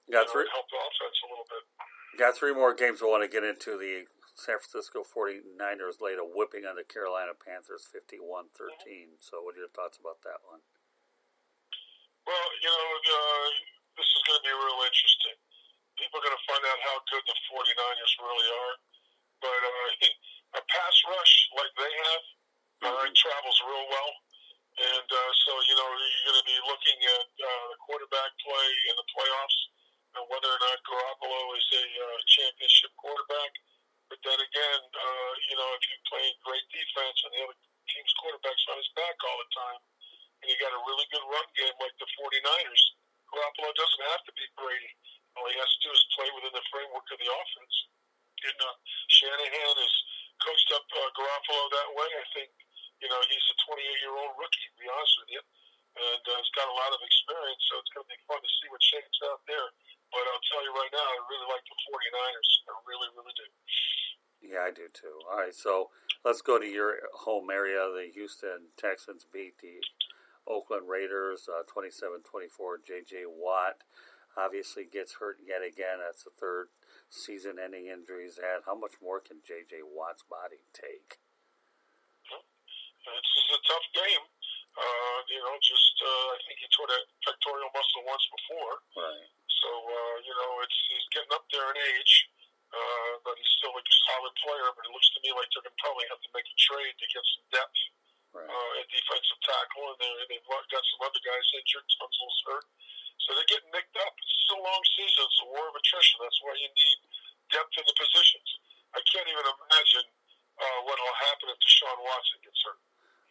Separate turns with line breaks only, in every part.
Got
it helped the offense a little bit.
Got three more games I want to get into. The San Francisco 49ers laid a whipping on the Carolina Panthers 51-13. So what are your thoughts about that one?
Well, this is going to be real interesting. People are going to find out how good the 49ers really are. But a pass rush like they have travels real well. And so, you're going to be looking at the quarterback play in the playoffs and whether or not Garoppolo is a championship quarterback. But then again, if you play great defense and the other team's quarterback's on his back all the time, and you got a really good run game like the 49ers, Garoppolo doesn't have to beat Brady. All he has to do is play within the framework of the offense. And Shanahan has coached up Garoppolo that way. I think, he's a 28-year-old rookie, to be honest with you. And he's got a lot of experience, so it's going to be fun to see what shakes out there. But I'll tell you right now, I really like the 49ers. I really, really do.
Yeah, I do too. All right, so let's go to your home area. The Houston Texans beat the Oakland Raiders 27-24. J.J. Watt obviously gets hurt yet again. That's the third season-ending injury he's had. How much more can J.J. Watt's body take?
This is a tough game. I think he tore that pectoral muscle once before.
Right.
So, he's getting up there in age, but he's still a solid player. But it looks to me like they're going to probably have to make a trade to get some depth at defensive tackle. And they've got some other guys injured. Tunsil's hurt. So they're getting nicked up. It's a long season. It's a war of attrition. That's why you need depth in the positions. I can't even imagine what will happen if Deshaun Watson gets hurt.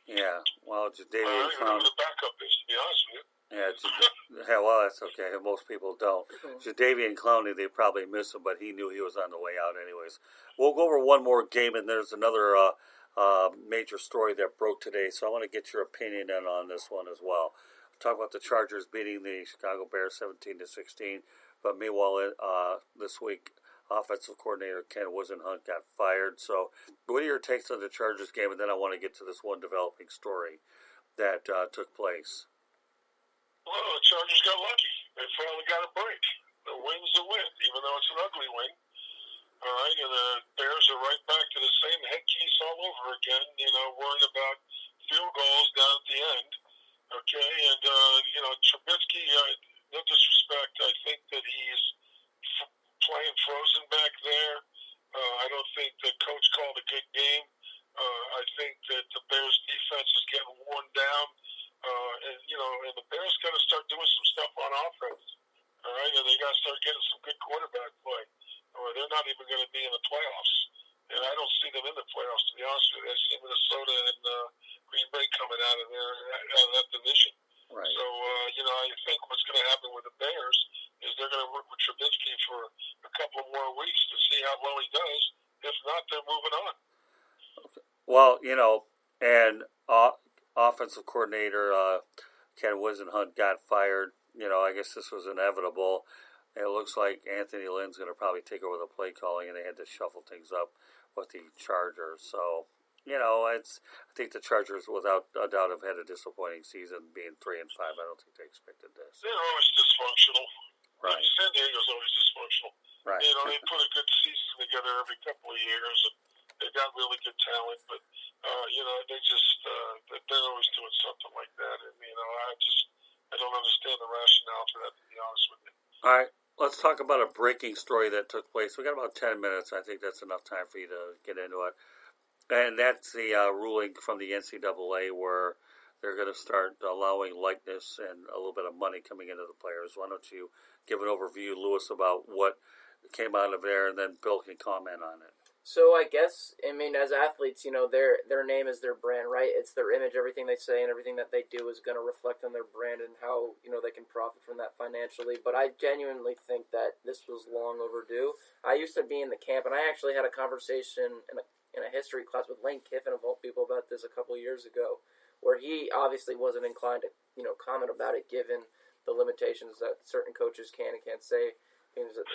Yeah, well, Jadeveon
I don't even know who the backup is, to be honest with you.
Yeah, well, that's okay. Most people don't. Jadeveon Clowney, they probably miss him, but he knew he was on the way out anyways. We'll go over one more game, and there's another major story that broke today, so I want to get your opinion on this one as well. Talk about the Chargers beating the Chicago Bears 17-16, but meanwhile, this week, offensive coordinator Ken Wisenhunt got fired. So what are your takes on the Chargers game? And then I want to get to this one developing story that took place.
Well, the Chargers got lucky. They finally got a break. The win's a win, even though it's an ugly win. All right, and the Bears are right back to the same head case all over again, worrying about field goals down at the end. Okay, and, Trubisky, no disrespect, I think that he's playing frozen back there. I don't think the coach called a good game. I think that the Bears defense is getting worn down. And the Bears got to start doing some stuff on offense. All right, and they got to start getting some good quarterback play, or they're not even going to be in the playoffs. And I don't see them in the playoffs, to be honest with you. I see Minnesota and Green Bay coming out of that division.
Right.
So, I think what's going to happen with the Bears is they're going to work with Trubisky for a couple more weeks to see how well he does. If not, they're moving on.
Okay. Well, and offensive coordinator Ken Wisenhunt got fired. I guess this was inevitable. It looks like Anthony Lynn's going to probably take over the play calling, and they had to shuffle things up with the Chargers. So, I think the Chargers, without a doubt, have had a disappointing season, being 3-5. I don't think they expected this.
They're always dysfunctional.
Right.
San Diego's always dysfunctional.
Right.
They put a good season together every couple of years, and they've got really good talent, but they're always doing something like that. And I don't understand the rationale for that, to be honest with you.
All right, let's talk about a breaking story that took place. We got about 10 minutes. I think that's enough time for you to get into it. And that's the ruling from the NCAA where they're going to start allowing likeness and a little bit of money coming into the players. Why don't you give an overview, Lewis, about what came out of there, and then Bill can comment on it.
So I guess, as athletes, their name is their brand, right? It's their image. Everything they say and everything that they do is going to reflect on their brand and how, they can profit from that financially. But I genuinely think that this was long overdue. I used to be in the camp, and I actually had a conversation in a history class with Lane Kiffin, of all people, about this a couple of years ago, where he obviously wasn't inclined to, comment about it, given the limitations that certain coaches can and can't say, things that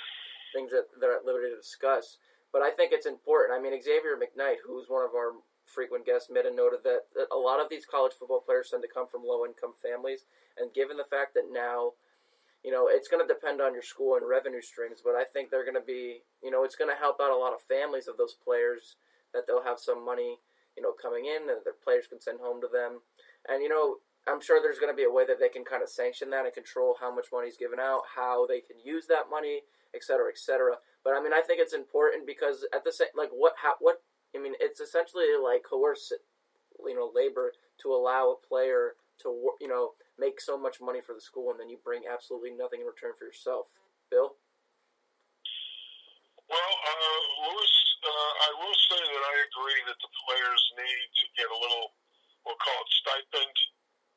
they're at liberty to discuss. But I think it's important. Xavier McKnight, who's one of our frequent guests, made a note of that a lot of these college football players tend to come from low-income families. And given the fact that now, it's going to depend on your school and revenue streams, but I think they're going to be, it's going to help out a lot of families of those players that they'll have some money, coming in and their players can send home to them. And, I'm sure there's going to be a way that they can kind of sanction that and control how much money is given out, how they can use that money, et cetera, et cetera. But, I think it's important because at the same, it's essentially like coercive, labor to allow a player to, make so much money for the school and then you bring absolutely nothing in return for yourself. Bill?
Well, Lewis, I will say that I agree that the players need to get a little, we'll call it stipend,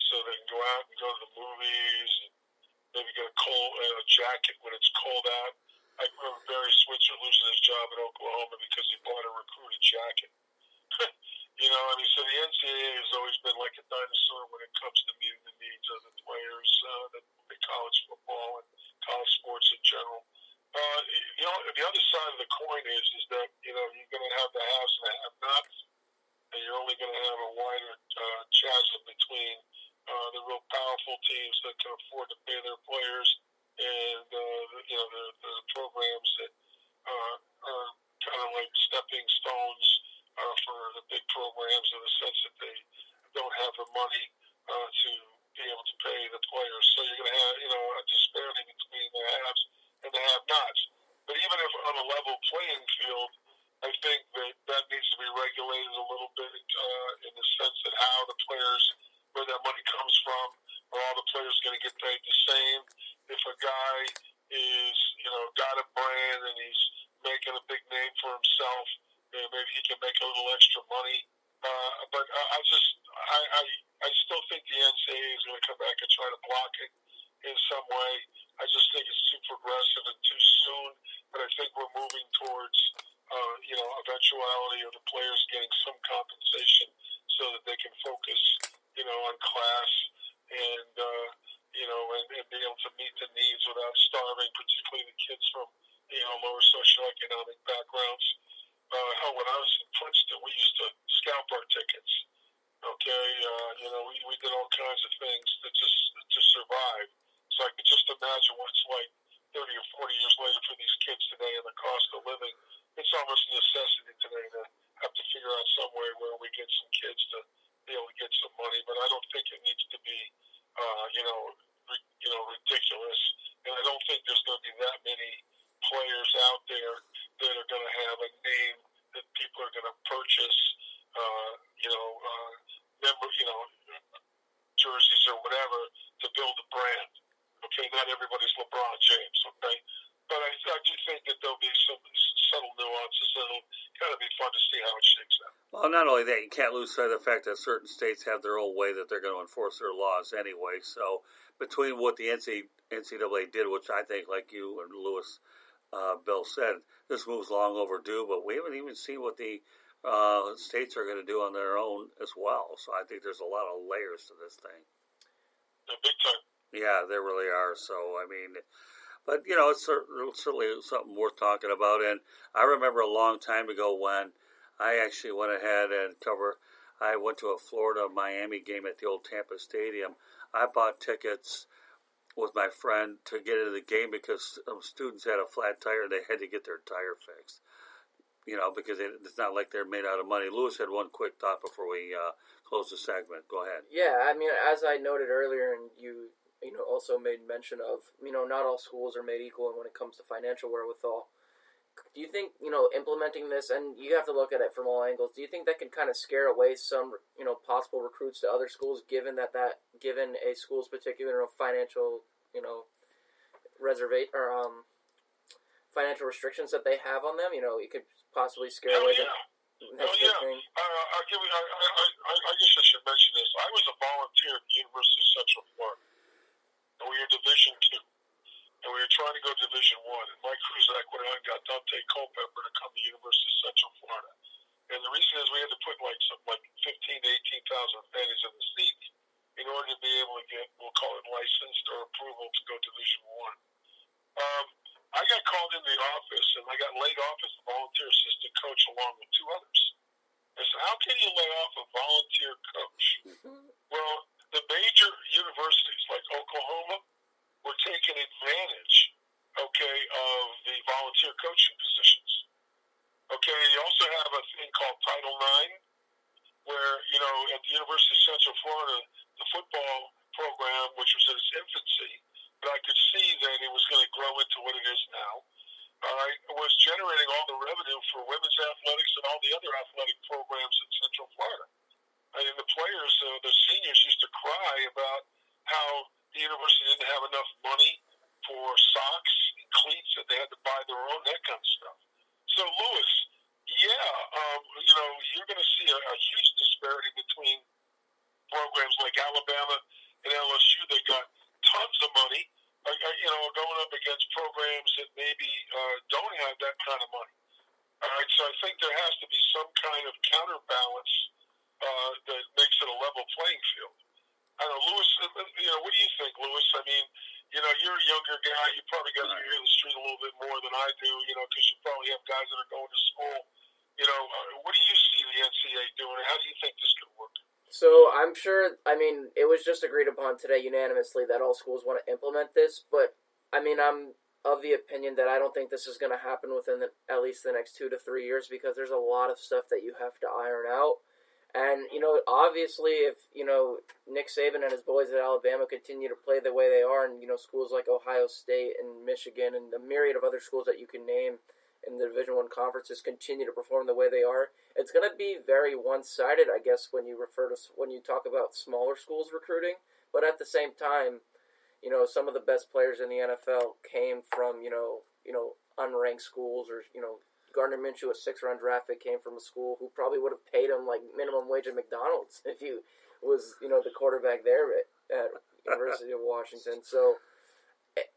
so they can go out and go to the movies and maybe get a jacket when it's cold out. I remember Barry Switzer losing his job at Oklahoma because he bought a recruited jacket. So the NCAA has always been like a dinosaur when it comes to meeting the needs of the players, the college football and college sports in general. The other side of the coin is that, you're going to have the haves and the have-nots, and you're only going to have a wider chasm between the real powerful teams that can afford to pay their players and, the programs that are kind of like stepping stones for the big programs in the sense that they don't have the money to be able to pay the players. So you're going to have, a disparity between the haves and the have-nots. But even if on a level playing field, I think that needs to be regulated a little bit in the sense that how the players, where that money comes from, are all the players going to get paid the same? If a guy is, got a brand and he's making a big name for himself, maybe he can make a little extra money. But I still think the NCAA is going to come back and try to block it in some way. I just think it's too progressive and too soon. But I think we're moving towards, eventuality of the players getting some compensation so that they can focus, on class and, and be able to meet the needs without starving, particularly the kids from, lower socioeconomic backgrounds. When I was in Princeton, we used to scalp our tickets. Okay, we did all kinds of things to survive. So I could just imagine what it's like 30 or 40 years later for these kids today and the cost of living. It's almost a necessity today to have to figure out some way where we get some kids to be able to get some money. But I don't think it needs to be, ridiculous. And I don't think there's going to be that many players out there that are going to have a name that people are going to purchase, jerseys or whatever to build a brand. Okay, not everybody's LeBron James. Okay, but I do think that there'll be some subtle nuances that'll kind of be fun to see how it shakes out.
Well, not only that, you can't lose sight of the fact that certain states have their own way that they're going to enforce their laws anyway. So between what the NCAA did, which I think, like you and Lewis, Bill said, this move's long overdue, but we haven't even seen what the states are going to do on their own as well. So I think there's a lot of layers to this thing.
Yeah, big time.
Yeah, there really are. So, but, it's certainly something worth talking about. And I remember a long time ago when I actually went ahead and I went to a Florida-Miami game at the old Tampa Stadium. I bought tickets with my friend to get into the game because some students had a flat tire and they had to get their tire fixed. Because it's not like they're made out of money. Lewis had one quick thought before we close the segment. Go ahead.
Yeah, as I noted earlier, and you also made mention of, not all schools are made equal when it comes to financial wherewithal. Do you think, implementing this, and you have to look at it from all angles, do you think that can kind of scare away some, possible recruits to other schools, given a school's particular financial, financial restrictions that they have on them? It could possibly scare away the next big thing.
I guess I should mention this. I was a volunteer at the University of Central Florida, and we were Division II. And we were trying to go to Division I, and Mike Kruzak went out and got Dante Culpepper to come to the University of Central Florida. And the reason is we had to put something like 15,000 to 18,000 pennies in the seat in order to be able to get, we'll call it licensed or approval to go to Division I. I got called into the office, and I got laid off as the volunteer assistant coach along with two others. I said, how can you lay off a volunteer coach? Well, the major universities like Oklahoma were taking it advantage, okay, of the volunteer coaching positions. Okay, you also have a thing called Title IX, where, at the University of Central Florida, the football program, which was in its infancy, but I could see that it was going to grow into what it is now, all right, was generating all the revenue for women's athletics and all the other athletic programs in Central Florida. I mean, the players, the seniors used to cry about how the university didn't have enough money for socks and cleats, that they had to buy their own, that kind of stuff. So, Lewis, you're going to see a huge disparity between programs like Alabama and LSU. They got tons of money, going up against programs that maybe don't have that kind of money. All right, so I think there has to be some kind of counterbalance that makes it a level playing field. I don't know, Lewis, what do you think, Lewis? I mean, you're a younger guy. You probably got to hear the street a little bit more than I do, because you probably have guys that are going to school. What do you see the NCAA doing? How do you think this could work?
So I'm sure, it was just agreed upon today unanimously that all schools want to implement this, but, I'm of the opinion that I don't think this is going to happen within at least the next 2 to 3 years, because there's a lot of stuff that you have to iron out. And, obviously if, Nick Saban and his boys at Alabama continue to play the way they are, and, schools like Ohio State and Michigan and the myriad of other schools that you can name in the Division I conferences continue to perform the way they are, it's going to be very one-sided, I guess, when you talk about smaller schools recruiting. But at the same time, some of the best players in the NFL came from, unranked schools, or, Gardner Minshew, a 6th-round draft pick, came from a school who probably would have paid him like minimum wage at McDonald's if he was, the quarterback there at University of Washington. So,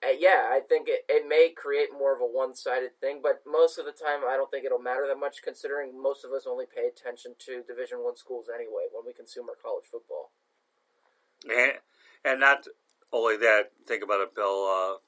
yeah, I think it may create more of a one-sided thing, but most of the time I don't think it'll matter that much, considering most of us only pay attention to Division I schools anyway when we consume our college football.
And not only that, think about it, Bill.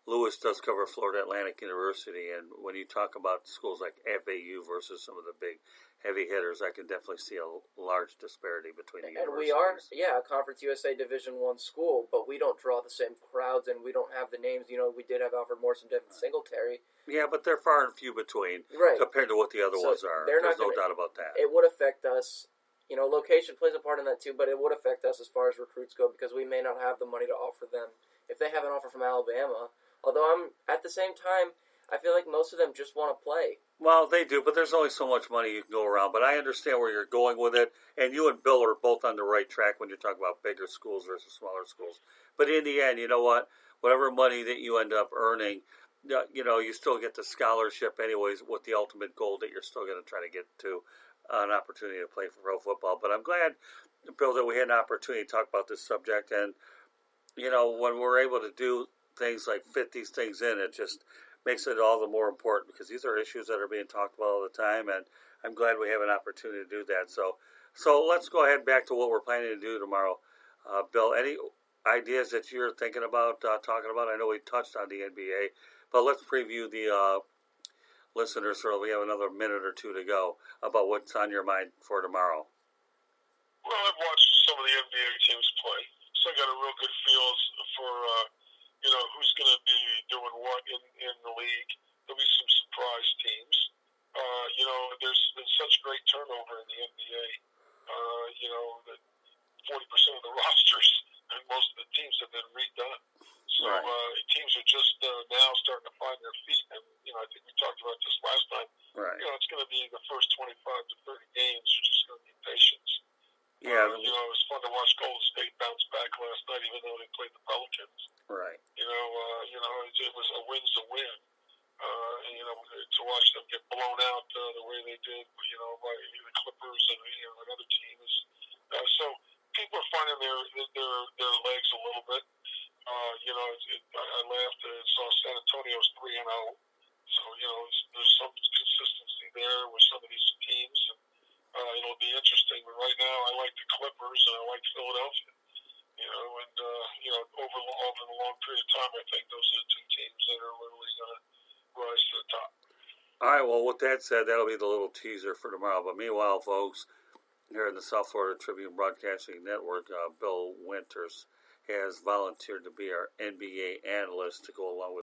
Lewis does cover Florida Atlantic University, and when you talk about schools like FAU versus some of the big heavy hitters, I can definitely see a large disparity between the universities.
And we are, a Conference USA Division I school, but we don't draw the same crowds, and we don't have the names. We did have Alfred Morris and Devin Singletary.
Yeah, but they're far and few between compared to what the other ones are. There's no doubt about that.
It would affect us. Location plays a part in that too, but it would affect us as far as recruits go, because we may not have the money to offer them if they have an offer from Alabama. Although at the same time, I feel like most of them just want to play.
Well, they do, but there's only so much money you can go around. But I understand where you're going with it, and you and Bill are both on the right track when you're talking about bigger schools versus smaller schools. But in the end, you know what? Whatever money that you end up earning, you still get the scholarship anyways, with the ultimate goal that you're still going to try to get to an opportunity to play for pro football. But I'm glad, Bill, that we had an opportunity to talk about this subject. And, when we're able to do things like fit these things in, it just makes it all the more important, because these are issues that are being talked about all the time, and I'm glad we have an opportunity to do that. So let's go ahead back to what we're planning to do tomorrow. Bill, any ideas that you're thinking about talking about? I know we touched on the NBA, but let's preview the listeners, so we have another minute or two to go, about what's on your mind for tomorrow.
Well, I've watched some of the NBA teams play, so I got a real good feel for who's going to be doing what in the league. There'll be some surprise teams. There's been such great turnover in the NBA. That 40% of the rosters and most of the teams have been redone. So teams are just now starting to find their feet. And, I think we talked about this last time.
Right.
It's going to be the first 25 to 30 games. You're just going to need patience.
Yeah.
It was fun to watch Golden State bounce back last night, even though they played the Pelicans.
Right.
It was a win's a win. To watch them get blown out the way they did, by the Clippers and another team is. So people are finding their legs a little bit. I laughed and saw San Antonio's 3-0. So there's some consistency there with some of these teams, and it'll be interesting. But right now, I like the Clippers and I like Philadelphia. Over the long period of time, I think those are the two teams that are literally going to rise to the top.
All right, well, with that said, that'll be the little teaser for tomorrow. But meanwhile, folks, here in the South Florida Tribune Broadcasting Network, Bill Winters has volunteered to be our NBA analyst to go along with